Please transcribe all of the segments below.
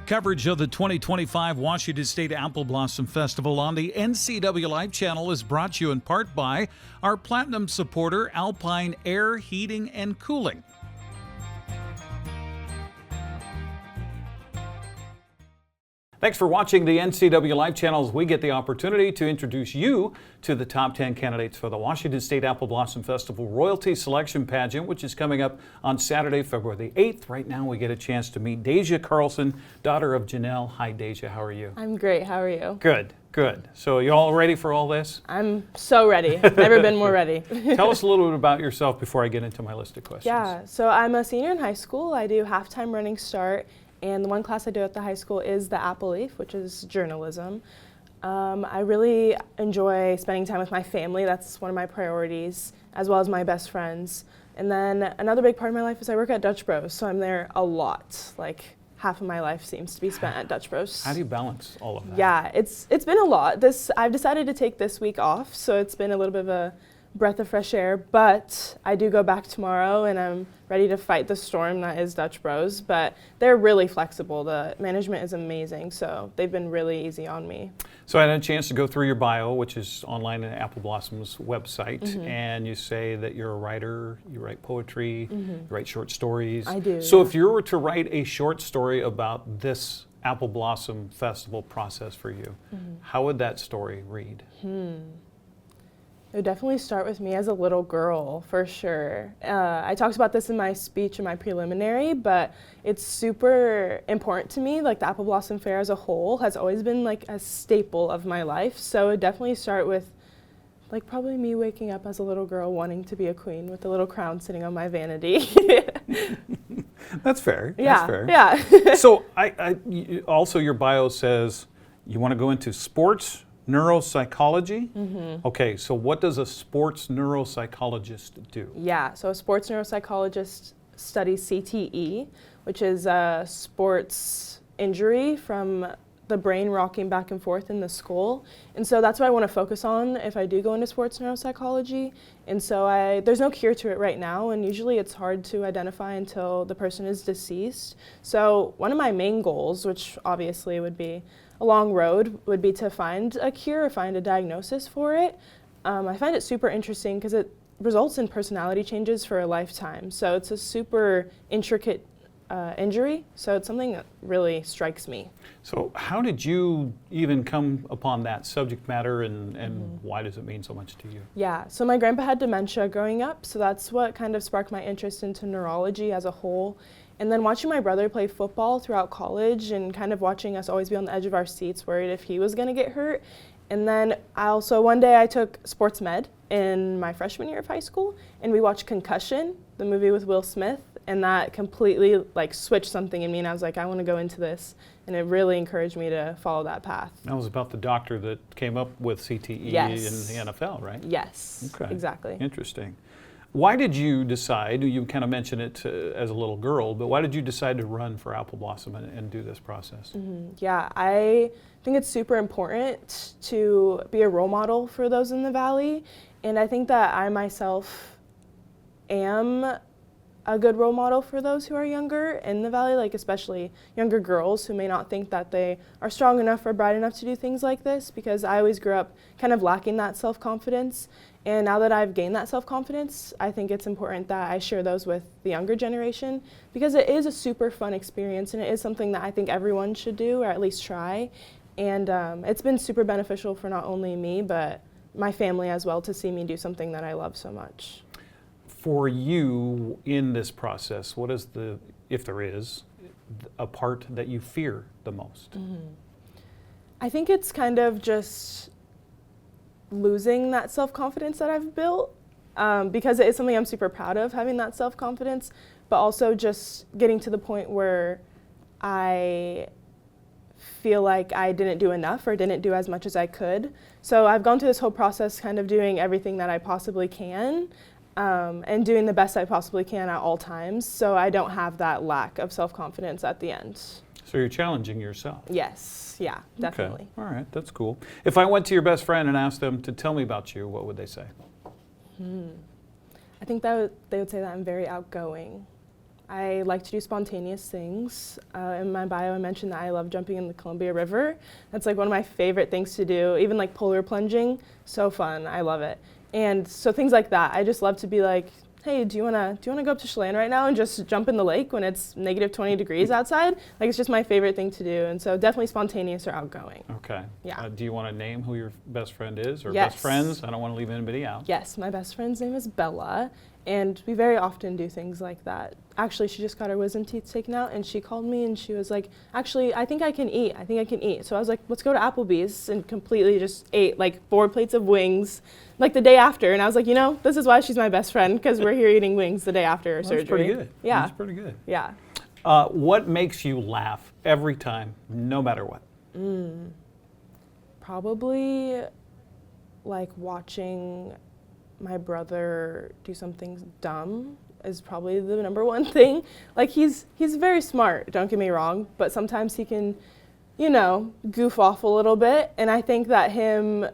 Coverage of the 2025 Washington State Apple Blossom Festival on the NCWLIFE channel is brought to you in part by our platinum supporter, Alpine Air Heating and Cooling. Thanks for watching the NCWLIFE channel as we get the opportunity to introduce you to the top 10 candidates for the Washington State Apple Blossom Festival Royalty Selection Pageant, which is coming up on Saturday, February the 8th. Right now we get a chance to meet Daeja Carlson, daughter of Janelle. Hi, Daeja. How are you? I'm great. How are you? Good, good. So you all ready for all this? I'm so ready. Never been more ready. Tell us a little bit about yourself before I get into my list of questions. Yeah, so I'm a senior in high school. I do halftime running start. And the one class I do at the high school is the NCWLIFE, which is journalism. I really enjoy spending time with my family. That's one of my priorities, as well as my best friends. And then another big part of my life is I work at Dutch Bros, so I'm there a lot. Like half of my life seems to be spent at Dutch Bros. How do you balance all of that? Yeah, it's been a lot. I've decided to take this week off, so it's been a little bit of a breath of fresh air, but I do go back tomorrow and I'm ready to fight the storm that is Dutch Bros, but they're really flexible. The management is amazing, so they've been really easy on me. So I had a chance to go through your bio, which is online at Apple Blossom's website, and you say that you're a writer, you write poetry, you write short stories. I do. So yeah. if you were to write a short story about this Apple Blossom Festival process for you, how would that story read? It would definitely start with me as a little girl, for sure. I talked about this in my speech in my preliminary, but it's super important to me. Like the Apple Blossom Fair as a whole has always been like a staple of my life. So it would definitely start with like probably me waking up as a little girl wanting to be a queen with a little crown sitting on my vanity. That's fair. Yeah, That's fair. yeah. So also your bio says you want to go into sports neuropsychology? Okay, so what does a sports neuropsychologist do? Yeah, so a sports neuropsychologist studies CTE, which is a sports injury from the brain rocking back and forth in the skull. And so that's what I want to focus on if I do go into sports neuropsychology. And so there's no cure to it right now, and usually it's hard to identify until the person is deceased. So one of my main goals, which obviously would be a long road, would be to find a cure or find a diagnosis for it. I find it super interesting because it results in personality changes for a lifetime. So it's a super intricate injury, so it's something that really strikes me. So how did you even come upon that subject matter, and why does it mean so much to you? Yeah, so my grandpa had dementia growing up, so that's what kind of sparked my interest into neurology as a whole. And then watching my brother play football throughout college and kind of watching us always be on the edge of our seats worried if he was going to get hurt. And then one day I took sports med in my freshman year of high school, and we watched Concussion, the movie with Will Smith, and that completely like switched something in me, and I was like, I want to go into this, and it really encouraged me to follow that path. That was about the doctor that came up with CTE Yes. in the NFL, right? Yes, Okay. exactly. Interesting. Why did you decide, you kind of mentioned it as a little girl, but why did you decide to run for Apple Blossom and do this process? Yeah, I think it's super important to be a role model for those in the Valley, and I think that I myself am a good role model for those who are younger in the Valley, like especially younger girls who may not think that they are strong enough or bright enough to do things like this, because I always grew up kind of lacking that self-confidence. And now that I've gained that self-confidence, I think it's important that I share those with the younger generation, because it is a super fun experience, and it is something that I think everyone should do, or at least try. And it's been super beneficial for not only me, but my family as well, to see me do something that I love so much. For you in this process, what is if there is, a part that you fear the most? I think it's kind of just losing that self-confidence that I've built, because it is something I'm super proud of, having that self-confidence, but also just getting to the point where I feel like I didn't do enough or didn't do as much as I could. So I've gone through this whole process kind of doing everything that I possibly can, and doing the best I possibly can at all times, so I don't have that lack of self-confidence at the end. So you're challenging yourself. Yes, yeah, definitely. Okay. All right, that's cool. If I went to your best friend and asked them to tell me about you, what would they say? I think they would say that I'm very outgoing. I like to do spontaneous things. In my bio, I mentioned that I love jumping in the Columbia River. That's like one of my favorite things to do. Even like polar plunging, so fun. I love it. And so things like that. I just love to be like, hey, do you wanna go up to Chelan right now and just jump in the lake when it's negative 20 degrees outside? Like, it's just my favorite thing to do. And so definitely spontaneous or outgoing. Okay. Yeah. Do you want to name who your best friend is, or Yes. best friends? I don't want to leave anybody out. Yes, my best friend's name is Bella, and we very often do things like that. Actually, she just got her wisdom teeth taken out, and she called me and she was like, actually, I think I can eat. So I was like, let's go to Applebee's, and completely just ate like 4 plates of wings like the day after. And I was like, this is why she's my best friend, because we're here eating wings the day after her surgery. That's pretty good. Yeah. That's pretty good. Yeah. What makes you laugh every time, no matter what? Probably like watching my brother do something dumb is probably the number one thing. Like, he's very smart, don't get me wrong, but sometimes he can, goof off a little bit. And I think that him,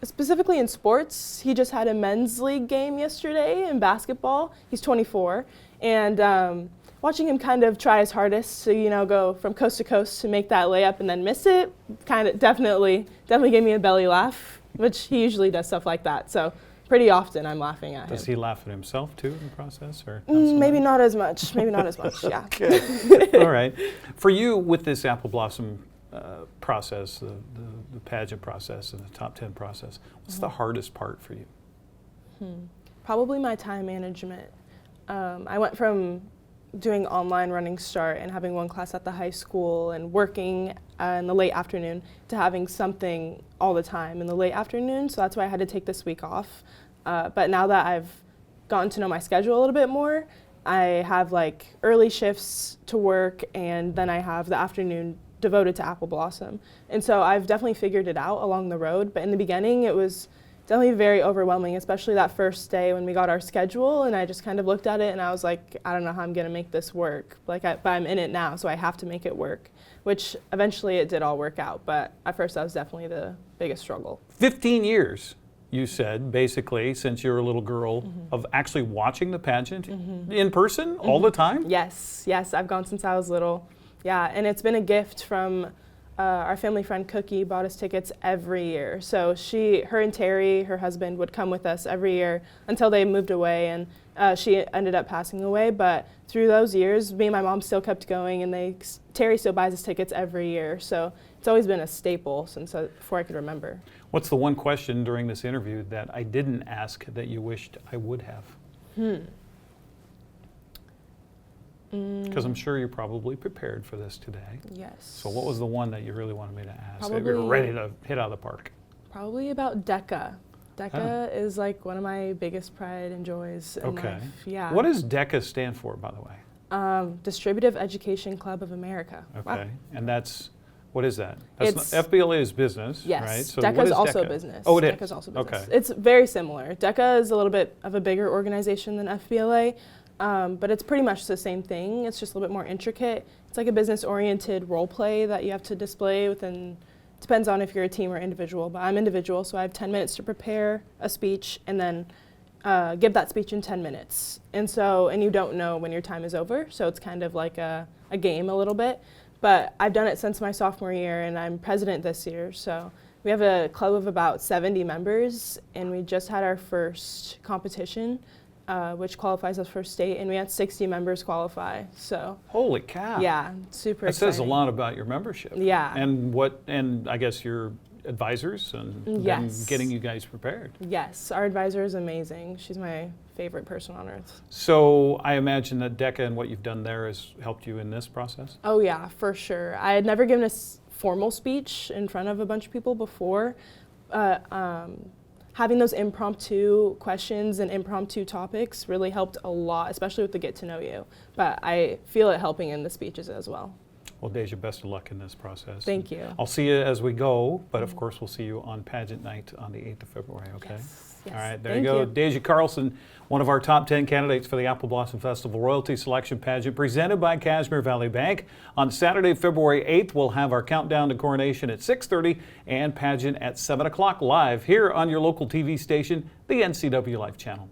specifically in sports, he just had a men's league game yesterday in basketball. He's 24, and watching him kind of try his hardest to, go from coast to coast to make that layup and then miss it, kind of definitely gave me a belly laugh, which he usually does stuff like that. So pretty often I'm laughing at him. Does he laugh at himself too in the process, or maybe not as much? Yeah. Okay. All right. For you, with this Apple Blossom process, the pageant process and the top 10 process, what's the hardest part for you? Probably my time management. I went from doing online running start and having one class at the high school and working in the late afternoon to having something all the time in the late afternoon. So that's why I had to take this week off. But now that I've gotten to know my schedule a little bit more, I have like early shifts to work, and then I have the afternoon devoted to Apple Blossom. And so I've definitely figured it out along the road. But in the beginning, it was definitely very overwhelming, especially that first day when we got our schedule, and I just kind of looked at it and I was like, I don't know how I'm gonna make this work. But I'm in it now, so I have to make it work, which eventually it did all work out. But at first that was definitely the biggest struggle. 15 years, you said, basically, since you were a little girl, of actually watching the pageant in person all the time? Yes, I've gone since I was little. Yeah, and it's been a gift from our family friend Cookie bought us tickets every year. So her and Terry, her husband, would come with us every year until they moved away, and she ended up passing away. But through those years, me and my mom still kept going, and Terry still buys us tickets every year. So it's always been a staple since before I could remember. What's the one question during this interview that I didn't ask that you wished I would have? Because I'm sure you're probably prepared for this today. Yes. So what was the one that you really wanted me to ask? Probably, that you were ready to hit out of the park? Probably about DECA. DECA is like one of my biggest pride and joys in life. Yeah. What does DECA stand for, by the way? Distributive Education Club of America. Okay. Wow. And what is that? FBLA is business, yes, right? So DECA what is is also DECA? business. Oh, it is? DECA is also business. Okay. It's very similar. DECA is a little bit of a bigger organization than FBLA, but it's pretty much the same thing. It's just a little bit more intricate. It's like a business-oriented role play that you have to display within. Depends on if you're a team or individual, but I'm individual, so I have 10 minutes to prepare a speech and then give that speech in 10 minutes. And you don't know when your time is over, so it's kind of like a game a little bit. But I've done it since my sophomore year, and I'm president this year. So we have a club of about 70 members, and we just had our first competition, which qualifies us for state, and we had 60 members qualify. So holy cow! Yeah, super that exciting. says a lot about your membership. Yeah. And I guess your advisors and them getting you guys prepared. Yes, our advisor is amazing. She's my favorite person on earth. So I imagine that DECA and what you've done there has helped you in this process? Oh yeah, for sure. I had never given a formal speech in front of a bunch of people before. Having those impromptu questions and impromptu topics really helped a lot, especially with the get to know you. But I feel it helping in the speeches as well. Well, Daeja, best of luck in this process. Thank you. I'll see you as we go, but of course we'll see you on pageant night on the 8th of February, okay? Yes. All right, there you go. Daeja Carlson, one of our top 10 candidates for the Apple Blossom Festival Royalty Selection Pageant presented by Kashmir Valley Bank. On Saturday, February 8th, we'll have our countdown to coronation at 6:30 and pageant at 7 o'clock live here on your local TV station, the NCWLIFE channel.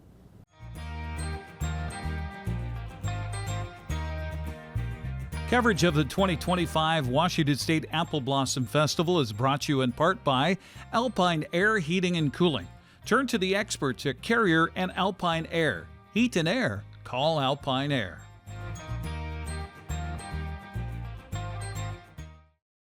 Coverage of the 2025 Washington State Apple Blossom Festival is brought to you in part by Alpine Air Heating and Cooling. Turn to the experts at Carrier and Alpine Air. Heat and air, call Alpine Air.